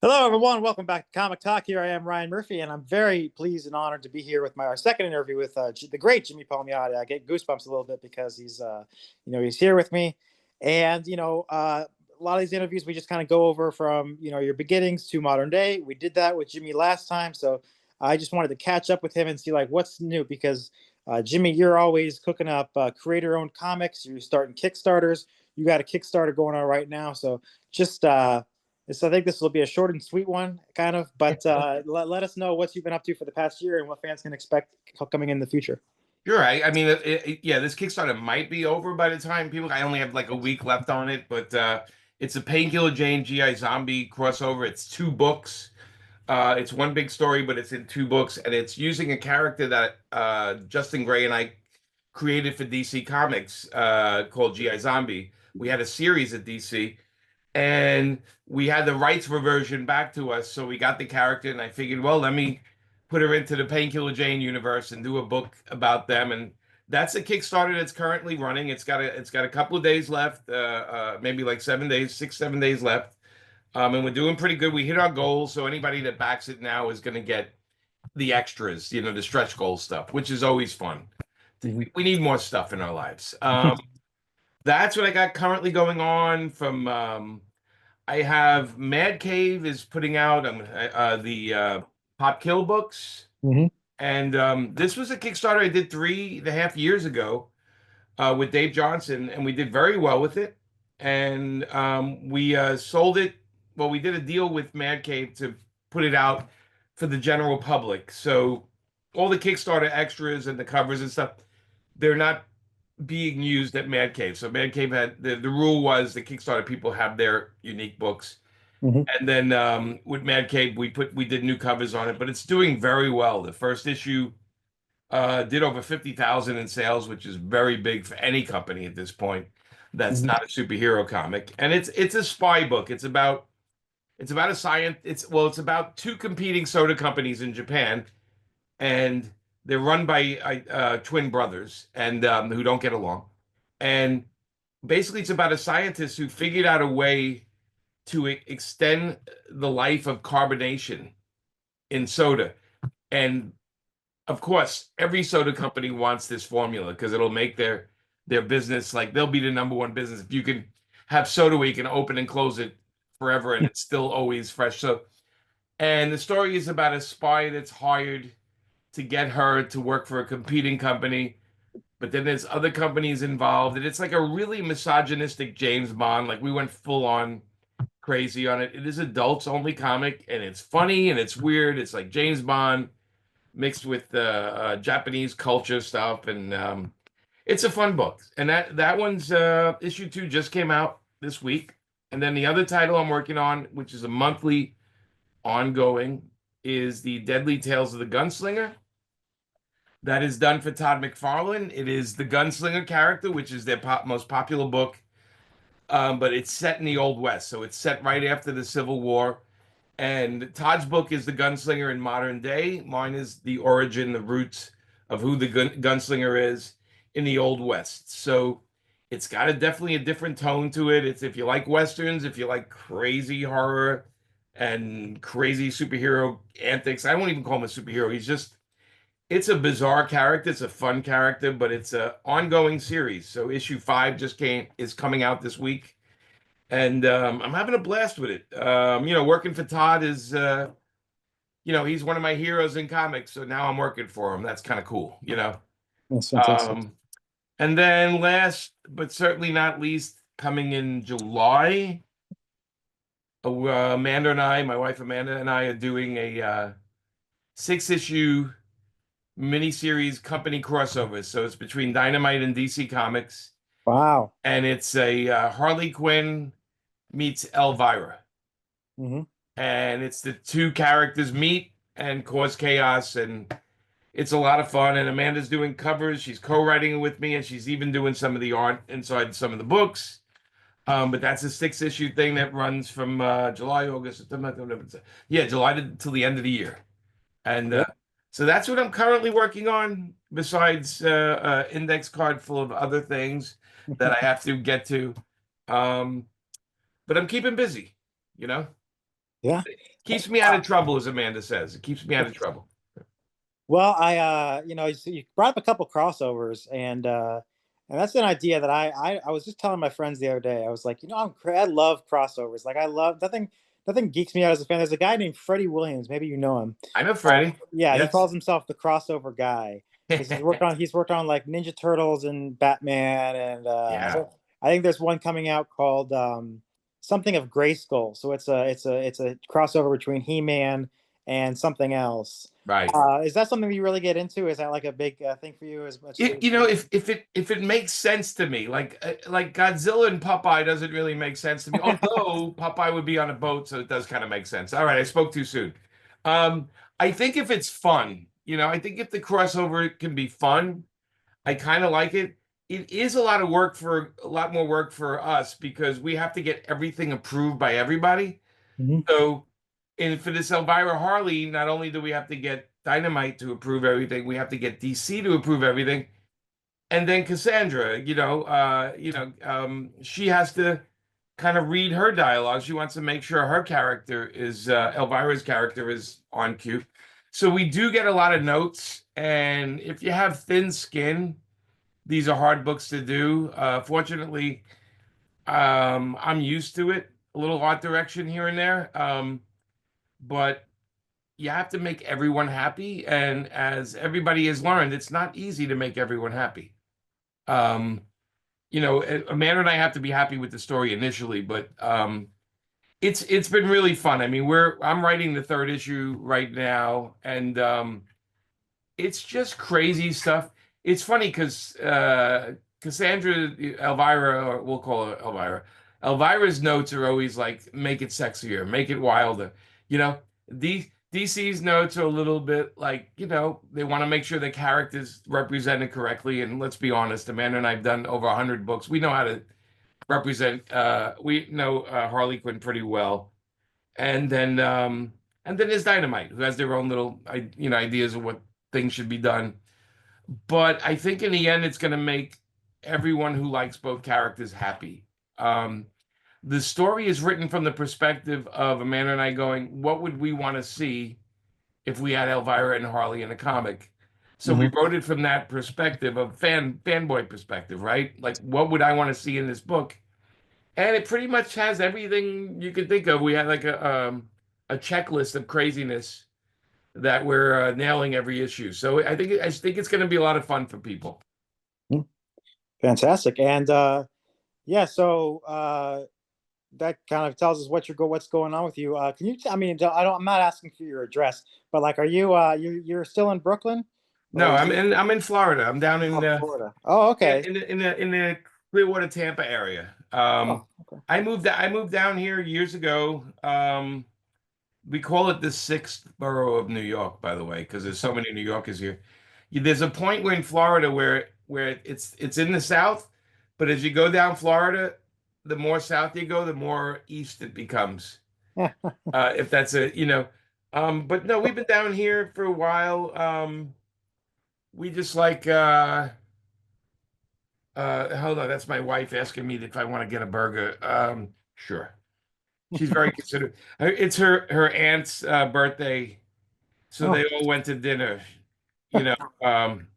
Hello, everyone. Welcome back to Comic Talk. Here I am, Ryan Murphy, and I'm very pleased and honored to be here with our second interview with the great Jimmy Palmiotti. I get goosebumps a little bit because he's here with me, and a lot of these interviews we just kind of go over from your beginnings to modern day. We did that with Jimmy last time, so I just wanted to catch up with him and see like what's new because Jimmy, you're always cooking up creator-owned comics. You're starting Kickstarters. You got a Kickstarter going on right now, so just I think this will be a short and sweet one, kind of, but let us know what you've been up to for the past year and what fans can expect coming in the future. You're right. I mean, yeah, this Kickstarter might be over by the time people. I only have like a week left on it, but it's a Painkiller Jane GI Zombie crossover. It's two books. It's one big story, but it's in two books, and it's using a character that Justin Gray and I created for DC Comics called GI Zombie. We had a series at DC, and we had the rights reversion back to us, so we got the character, and I figured, well, let me put her into the Painkiller Jane universe and do a book about them. And that's a Kickstarter that's currently running. It's got a couple of days left, maybe like 7 days, 6, 7 days left. And we're doing pretty good. We hit our goals, so anybody that backs it now is going to get the extras, the stretch goal stuff, which is always fun. Mhm. We need more stuff in our lives. That's what I got currently going on. From I have Mad Cave is putting out the Pop Kill books, Mhm. and this was a Kickstarter I did 3.5 years ago with Dave Johnson, and we did very well with it. And we sold it. Well, we did a deal with Mad Cave to put it out for the general public. So all the Kickstarter extras and the covers and stuff, they're not being used at Mad Cave. So Mad Cave had the rule was the Kickstarter people have their unique books. Mhm. And then with Mad Cave, we did new covers on it, but it's doing very well. The first issue did over 50,000 in sales, which is very big for any company at this point. That's Mhm. not a superhero comic, and it's a spy book. It's about a science. It's about two competing soda companies in Japan, and they're run by twin brothers and who don't get along. And basically, it's about a scientist who figured out a way to extend the life of carbonation in soda. And of course, every soda company wants this formula because it'll make their business like they'll be the number one business if you can have soda where you can open and close it forever and it's still always fresh. So, and the story is about a spy that's hired to get her to work for a competing company, but then there's other companies involved, and it's like a really misogynistic James Bond. Like we went full on crazy on it. It is adults only comic, and it's funny and it's weird. It's like James Bond mixed with Japanese culture stuff, and it's a fun book. And that one's issue two just came out this week, and then the other title I'm working on, which is a monthly ongoing, is the Deadly Tales of the Gunslinger. That is done for Todd McFarlane. It is the Gunslinger character, which is their most popular book, but it's set in the Old West, so it's set right after the Civil War. And Todd's book is the gunslinger in modern day. Mine is the origin, the roots of who the gunslinger is in the Old West. So it's got definitely a different tone to it. It's if you like westerns, if you like crazy horror and crazy superhero antics. I won't even call him a superhero. It's a bizarre character. It's a fun character, but it's a ongoing series. So issue 5 is coming out this week, and I'm having a blast with it. Working for Todd is, he's one of my heroes in comics, so now I'm working for him. That's kind of cool. That's fantastic. Um, and then last but certainly not least, coming in July, my wife Amanda and I are doing a 6 issue miniseries company crossover. So it's between Dynamite and DC Comics, Wow. and it's a Harley Quinn meets Elvira. Hmm. And it's the two characters meet and cause chaos, and it's a lot of fun. And Amanda's doing covers, she's co-writing it with me, and she's even doing some of the art inside some of the books. But that's a 6 issue thing that runs from July, August, September, November, yeah, July till the end of the year. And Yeah. so that's what I'm currently working on, besides index card full of other things that I have to get to. Um, but I'm keeping busy, you know? Yeah. Keeps me out of trouble, as Amanda says. It keeps me out of trouble. Well, you brought up a couple crossovers, and that's an idea that I was just telling my friends the other day. I was like, I love crossovers. Like, I love nothing geeks me out as a fan. There's a guy named Freddie Williams. Maybe you know him. I know Freddie. Yeah, he Yes. calls himself the crossover guy because he's worked on like Ninja Turtles and Batman, and Yeah. I think there's one coming out called something of Grayskull. So it's a crossover between He-Man and something else. Right. Is that something you really get into? Is that like a big thing for you? As much as You know, if it makes sense to me, like Godzilla and Popeye doesn't really make sense to me. Although Popeye would be on a boat, so it does kind of make sense. All right, I spoke too soon. Um, I think if it's fun, I think if the crossover can be fun, I kind of like it. It is a lot more work for us because we have to get everything approved by everybody. Mhm. So, and for this Elvira Harley, not only do we have to get Dynamite to approve everything, we have to get DC to approve everything, and then Cassandra, she has to kind of read her dialogue. She wants to make sure her character is Elvira's character is on cue. So we do get a lot of notes, and if you have thin skin, these are hard books to do. Fortunately, I'm used to it. A little art direction here and there, but you have to make everyone happy. And as everybody has learned, it's not easy to make everyone happy. Um, Amanda and I have to be happy with the story initially, but it's been really fun. I mean, I'm writing the third issue right now, and it's just crazy stuff. It's funny because Cassandra, Elvira, or we'll call her Elvira. Elvira's notes are always like, make it sexier, make it wilder. You know, DC's notes are a little bit like, they want to make sure the characters represented correctly. And let's be honest, Amanda and I've done over 100 books. We know how to represent. We know Harley Quinn pretty well. And then there's Dynamite, who has their own little, ideas of what things should be done. But I think in the end, it's going to make everyone who likes both characters happy. Um, the story is written from the perspective of Amanda and I going, what would we want to see if we had Elvira and Harley in a comic? So we Mhm. wrote it from that perspective of fanboy perspective, right? Like, what would I want to see in this book? And it pretty much has everything you could think of. We had like a checklist of craziness that we're nailing every issue. So I think it's going to be a lot of fun for people. Mhm. Fantastic. And yeah, so that kind of tells us what's going on with you. Can you? I mean, I'm not asking for your address, but like, are you're still in Brooklyn, or No, are I'm you? in I'm in Florida. I'm down in Oh, Florida. Oh, okay. in the Clearwater, Tampa area. Oh, okay. I moved down here years ago. We call it the sixth borough of New York, by the way, because there's so many New Yorkers here. There's a point where in Florida where it's in the south, but as you go down Florida, the more south you go, the more east it becomes. If that's but no, we've been down here for a while. We just like hold on, that's my wife asking me if I want to get a burger. Sure. She's very considerate. It's her aunt's birthday, so Oh. they all went to dinner, you know, um,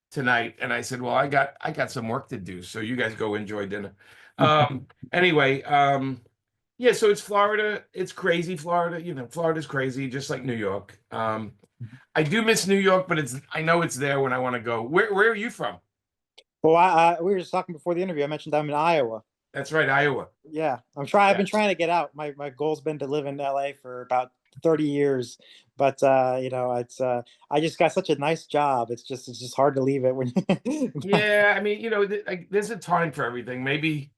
tonight. And I said, "Well, I got some work to do, so you guys go enjoy dinner." Anyway, yeah. So it's Florida. It's crazy, Florida. Florida's crazy, just like New York. I do miss New York, but I know it's there when I want to go. Where are you from? Well, we were just talking before the interview. I mentioned I'm in Iowa. That's right, Iowa. Yeah, I've Yeah. been trying to get out. My goal's been to live in LA for about 30 years, but it's I just got such a nice job. It's just hard to leave it when. Yeah, I mean, there's a time for everything. Maybe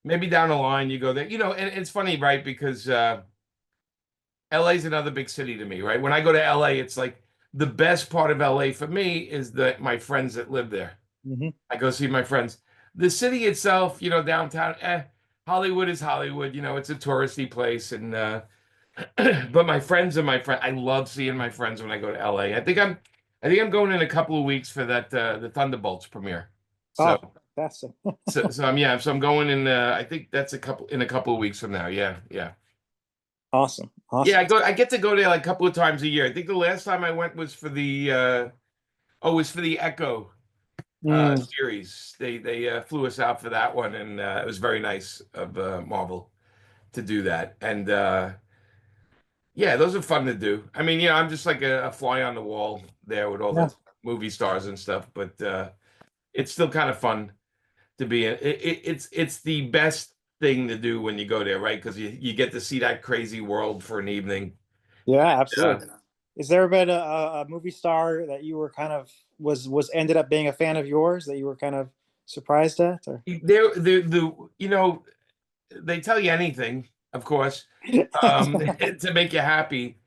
down the line you go there. And it's funny, right? Because LA is another big city to me, right? When I go to LA, it's like the best part of LA for me is that my friends that live there. Mhm. I go see my friends. The city itself, downtown, Hollywood is Hollywood. It's a touristy place, and but my friends are my friend. I love seeing my friends when I go to LA. I think I'm going in a couple of weeks for that the Thunderbolts premiere. So Oh, fantastic. so I'm going in. I think that's a couple of weeks from now. Yeah, yeah. Awesome. Yeah, Awesome. I get to go there like a couple of times a year. I think the last time I went was for the it was for the Echo Mm, series. They flew us out for that one, and it was very nice of Marvel to do that. And yeah, those are fun to do. I mean, I'm just like a fly on the wall there with all yeah. the movie stars and stuff, but it's still kind of fun to be in. It's the best thing to do when you go there, right? Because you get to see that crazy world for an evening. Yeah, Uh, absolutely. Is there been a movie star that you were kind of was ended up being a fan of yours that you were kind of surprised at? Or they tell you anything, of course, to make you happy.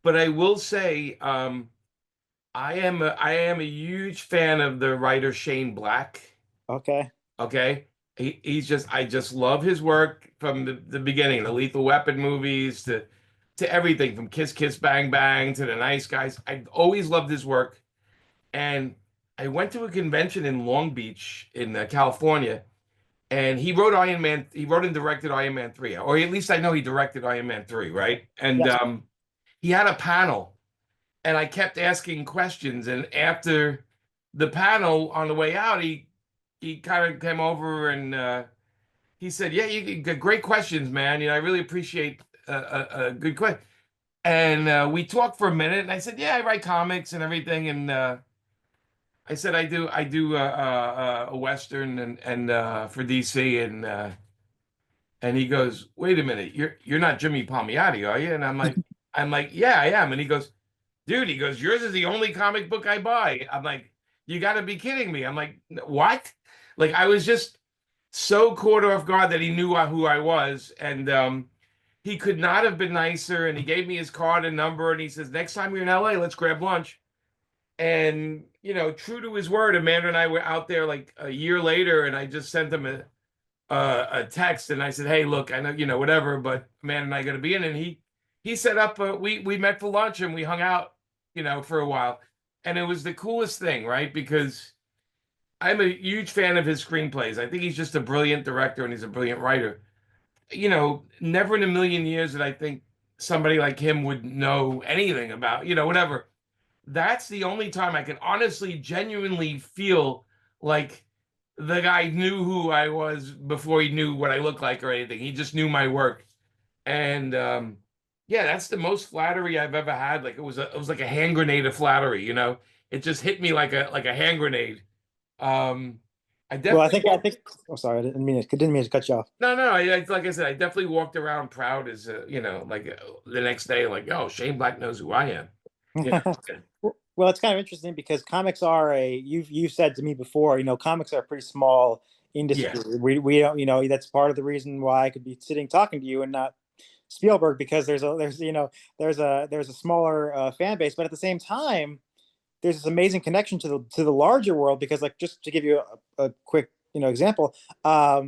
But I will say, I am a huge fan of the writer Shane Black. okay. Okay. I just love his work from the beginning, the Lethal Weapon movies to everything from Kiss Kiss Bang Bang to the Nice Guys. I've always loved his work. And I went to a convention in Long Beach in California, and he wrote and directed Iron Man 3, or at least I know he directed Iron Man 3, right? And Yes. he had a panel, and I kept asking questions. And after the panel on the way out, he kind of came over and he said, "Yeah, you got great questions, man. I really appreciate a good question." And we talked for a minute, and I said, "Yeah, I write comics and everything." And I said, "I do a western and for DC." And he goes, "Wait a minute, you're not Jimmy Palmiotti, are you?" And I'm like, "Yeah, I am." And he goes, "Dude," he goes, "yours is the only comic book I buy." I'm like, "You got to be kidding me." I'm like, "What?" Like I was just so caught off guard that he knew who I was, and he could not have been nicer. And he gave me his card and number, and he says, "Next time you're in LA, let's grab lunch." And true to his word, Amanda and I were out there like a year later, and I just sent him a text, and I said, "Hey, look, I know whatever, but Amanda and I got to be in." And he set up. We met for lunch, and we hung out, for a while, and it was the coolest thing, right? Because I'm a huge fan of his screenplays. I think he's just a brilliant director, and he's a brilliant writer. Never in a million years did I think somebody like him would know anything about, whatever. That's the only time I can honestly, genuinely feel like the guy knew who I was before he knew what I looked like or anything. He just knew my work. And yeah, that's the most flattery I've ever had. Like it was like a hand grenade of flattery. It just hit me like a hand grenade. Um, I Well, I definitely think I think. Oh, sorry, I didn't mean to cut you off. no, no. Like I said, I definitely walked around proud as like the next day, like, oh, Shane Black knows who I am. You know. Well, it's kind of interesting because comics are you've said to me before, comics are a pretty small Yeah, industry. We don't, that's part of the reason why I could be sitting talking to you and not Spielberg, because there's a smaller fan base, but at the same time, there's this amazing connection to the larger world, because, like, just to give you a quick example, uh,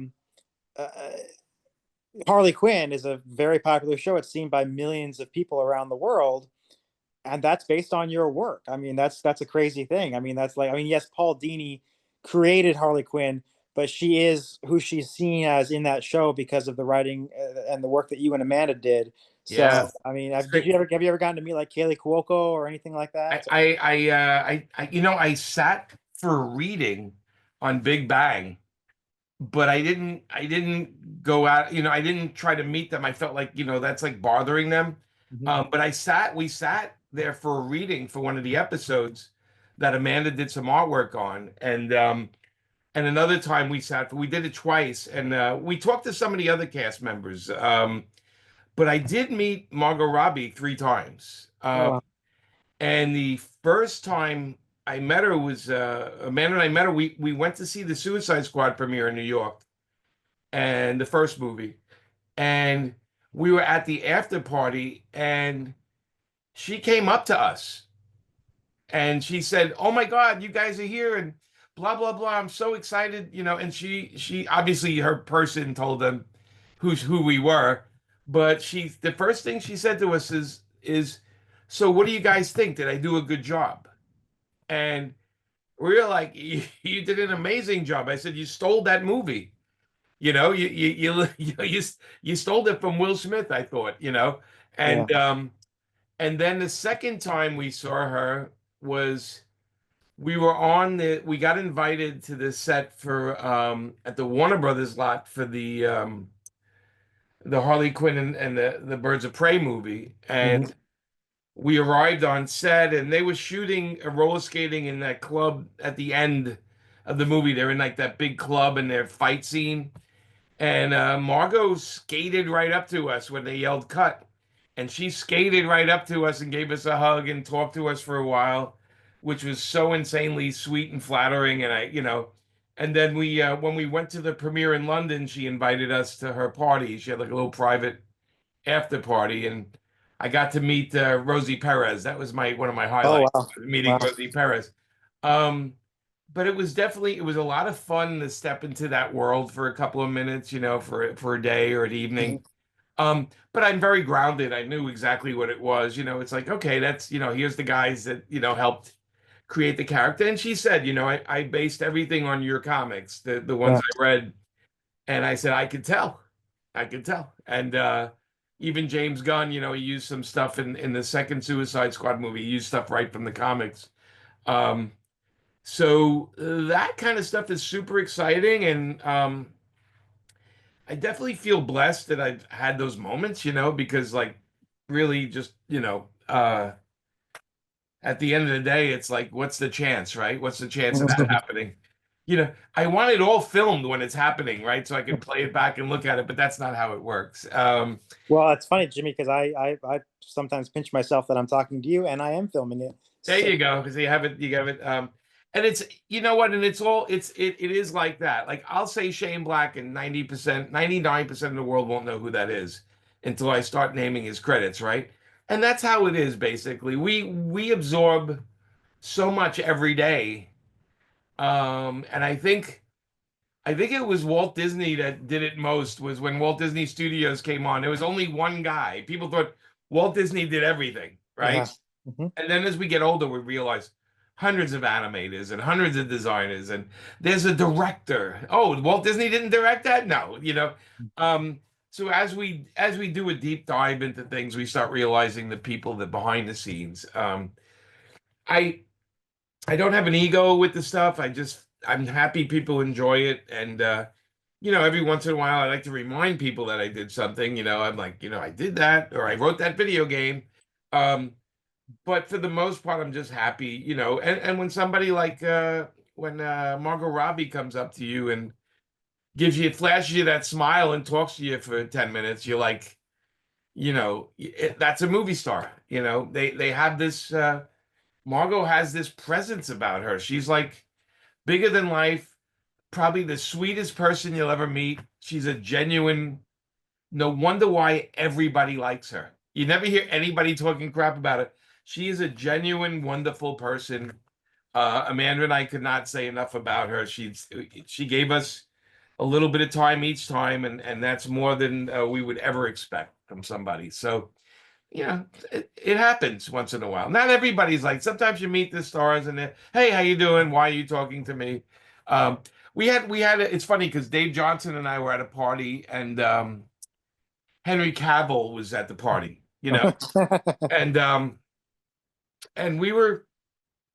Harley Quinn is a very popular show. It's seen by millions of people around the world, and that's based on your work. I mean, that's a crazy thing. I mean, yes, Paul Dini created Harley Quinn, but she is who she's seen as in that show because of the writing and the work that you and Amanda did. yeah. So, I mean, It's did great. you ever have you ever gotten to meet like Kaylee Cuoco or anything like that? I sat for a reading on Big Bang, but I didn't go out, I didn't try to meet them. I felt like, that's like bothering them. Mhm. But we sat there for a reading for one of the episodes that Amanda did some artwork on. And another time we did it twice, and we talked to some of the other cast members. But I did meet Margot Robbie 3 times. Oh, wow. And the first time I met her was Amanda and I met her. We went to see the Suicide Squad premiere in New York, and the first movie. And we were at the after party, and she came up to us and she said, "Oh my God, you guys are here!" and blah blah blah. I'm so excited, And she obviously her person told them who we were, but the first thing she said to us is, "So what do you guys think? Did I do a good job?" And we were like, "You did an amazing job." I said, "You stole that movie." You stole it from Will Smith, I thought. Yeah. And then the second time we saw her was we were on we got invited to the set for at the Warner Brothers lot for the Harley Quinn and the Birds of Prey movie. Hmm. And we arrived on set and they were shooting a roller skating in that club at the end of the movie. They're in like that big club and their fight scene. And Margot skated right up to us when they yelled cut. And she skated right up to us and gave us a hug and talked to us for a while, which was so insanely sweet and flattering. And and then when we went to the premiere in London, she invited us to her party. She had like a little private after party. And I got to meet Rosie Perez. That was one of my Oh highlights, wow. meeting Wow. Rosie Perez. Um, but it was a lot of fun to step into that world for a couple of minutes, for a day or an Mhm. evening. But I'm very grounded. I knew exactly what it was. It's like, okay, that's, here's the guys that, helped create the character. And she said, I based everything on your comics, the ones Yeah. I read. And I said, I could tell. I could tell. And even James Gunn, he used some stuff in the second Suicide Squad movie. He used stuff right from the comics. Um, so that kind of stuff is super exciting, and I definitely feel blessed that I've had those moments, because like really just, at the end of the day, it's like, what's the chance, right? What's the chance of that happening? I want it all filmed when it's happening, right? So I can play it back and look at it, but that's not how it works. Well, it's funny, Jimmy, because I sometimes pinch myself that I'm talking to you and I am filming it. There So you go, because you have it. And it's you know what, and it's all it is like that. Like I'll say Shane Black, and 90%, 99% of the world won't know who that is until I start naming his credits, right? And that's how it is basically. We absorb so much every day. And I think it was Walt Disney that did it most, was when Walt Disney Studios came on. There was only one guy. People thought Walt Disney did everything, yeah. right? Hmm. And then as we get older, we realize hundreds of animators and hundreds of designers, and there's a director. Oh, Walt Disney didn't direct that? No, Um, so as we do a deep dive into things, we start realizing the people that behind the scenes. I I don't have an ego with the stuff. I'm happy people enjoy it, and every once in a while, I like to remind people that I did something. I'm like, I did that, or I wrote that video game. Um, but for the most part, I'm just happy, and when somebody like when Margot Robbie comes up to you and flashes you that smile and talks to you for 10 minutes, you're like, that's a movie star. They have this Margot has this presence about her. She's like bigger than life, probably the sweetest person you'll ever meet. She's a genuine, no wonder why everybody likes her. You never hear anybody talking crap about it. She is a genuine, wonderful person. Amanda and I could not say enough about her. She gave us a little bit of time each time, and that's more than we would ever expect from somebody. So it happens once in a while. Not everybody's like. Sometimes you meet the stars and they're, hey, how you doing? Why are you talking to me? Um, it's funny because Dave Johnson and I were at a party, and Henry Cavill was at the party, and we were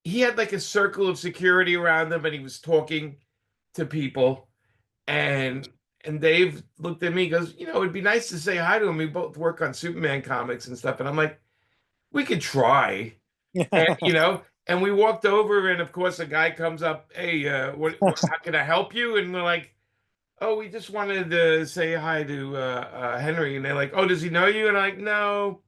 he had like a circle of security around him, and he was talking to people, and Dave looked at me, goes, it'd be nice to say hi to him. We both work on Superman comics and stuff, and I'm like, we could try, and we walked over, and of course a guy comes up, hey, how can I help you? And we're like, oh, we just wanted to say hi to Henry, and they're like, oh, does he know you? And I'm like, no,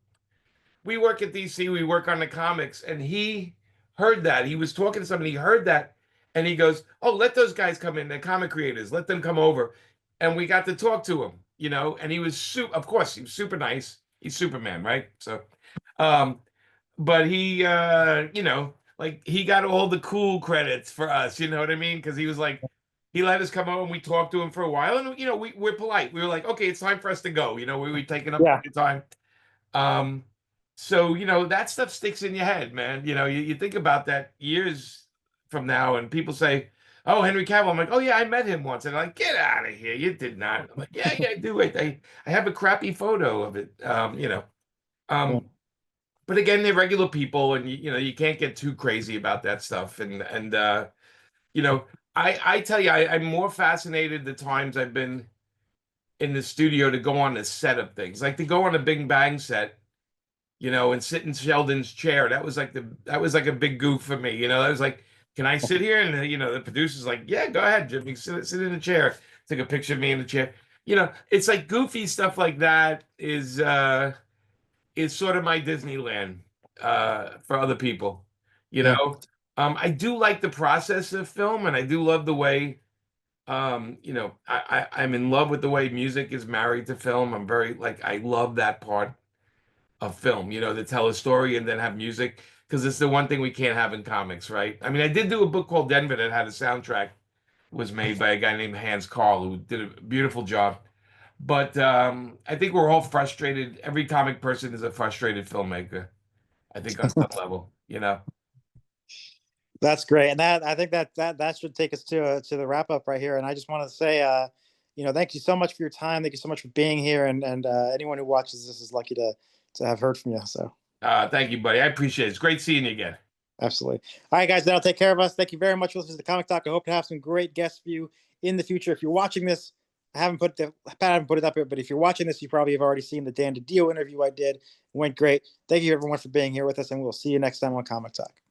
we work at DC, we work on the comics. And he heard that. He was talking to somebody, he heard that, and he goes, oh, let those guys come in, they're comic creators, let them come over. And we got to talk to him, and he was of course, he was super nice. He's Superman, right? So, um, but he, like he got all the cool credits for us, you know what I mean? Because he was like, he let us come over and we talked to him for a while, and we're polite. We were like, okay, it's time for us to go. We were taking up Yeah. your time. Um, so that stuff sticks in your head, man. You think about that years from now, and people say, "Oh, Henry Cavill." I'm like, "Oh yeah, I met him once," and I'm like, "Get out of here! You did not." I'm like, "Yeah, yeah, I do. I have a crappy photo of it." Yeah. Um, but again, they're regular people, and you know you can't get too crazy about that stuff. And you know, I tell you, I'm more fascinated the times I've been in the studio to go on the set of things, like to go on a Big Bang set, you know, and sit in Sheldon's chair. That was like a big goof for me. You know, that was like, can I sit here? And you know, the producer's like, yeah, go ahead, Jimmy, sit in the chair. Take a picture of me in the chair. You know, it's like goofy stuff like that is sort of my Disneyland for other people. You Yeah. know, I do like the process of film, and I do love the way you know, I'm in love with the way music is married to film. I'm very like I love that part of film, you know, to tell a story and then have music because it's the one thing we can't have in comics, right? I mean, I did do a book called Denver that had a soundtrack was made by a guy named Hans Carl who did a beautiful job. But I think we're all frustrated. Every comic person is a frustrated filmmaker, I think, on some level, you know. That's great, and that I think that should take us to the wrap up right here. And I just want to say, thank you so much for your time. Thank you so much for being here, and anyone who watches this is lucky to have heard from you. So Thank you, buddy. I appreciate it. It's great seeing you again. absolutely. All right, guys, that'll take care of us. Thank you very much for listening to the Comic Talk. I hope to have some great guests for you in the future. If you're watching this, I haven't put it up here, but if you're watching this, you probably have already seen the Dan DiDio interview I did. It went great. Thank you everyone for being here with us, and we'll see you next time on Comic Talk.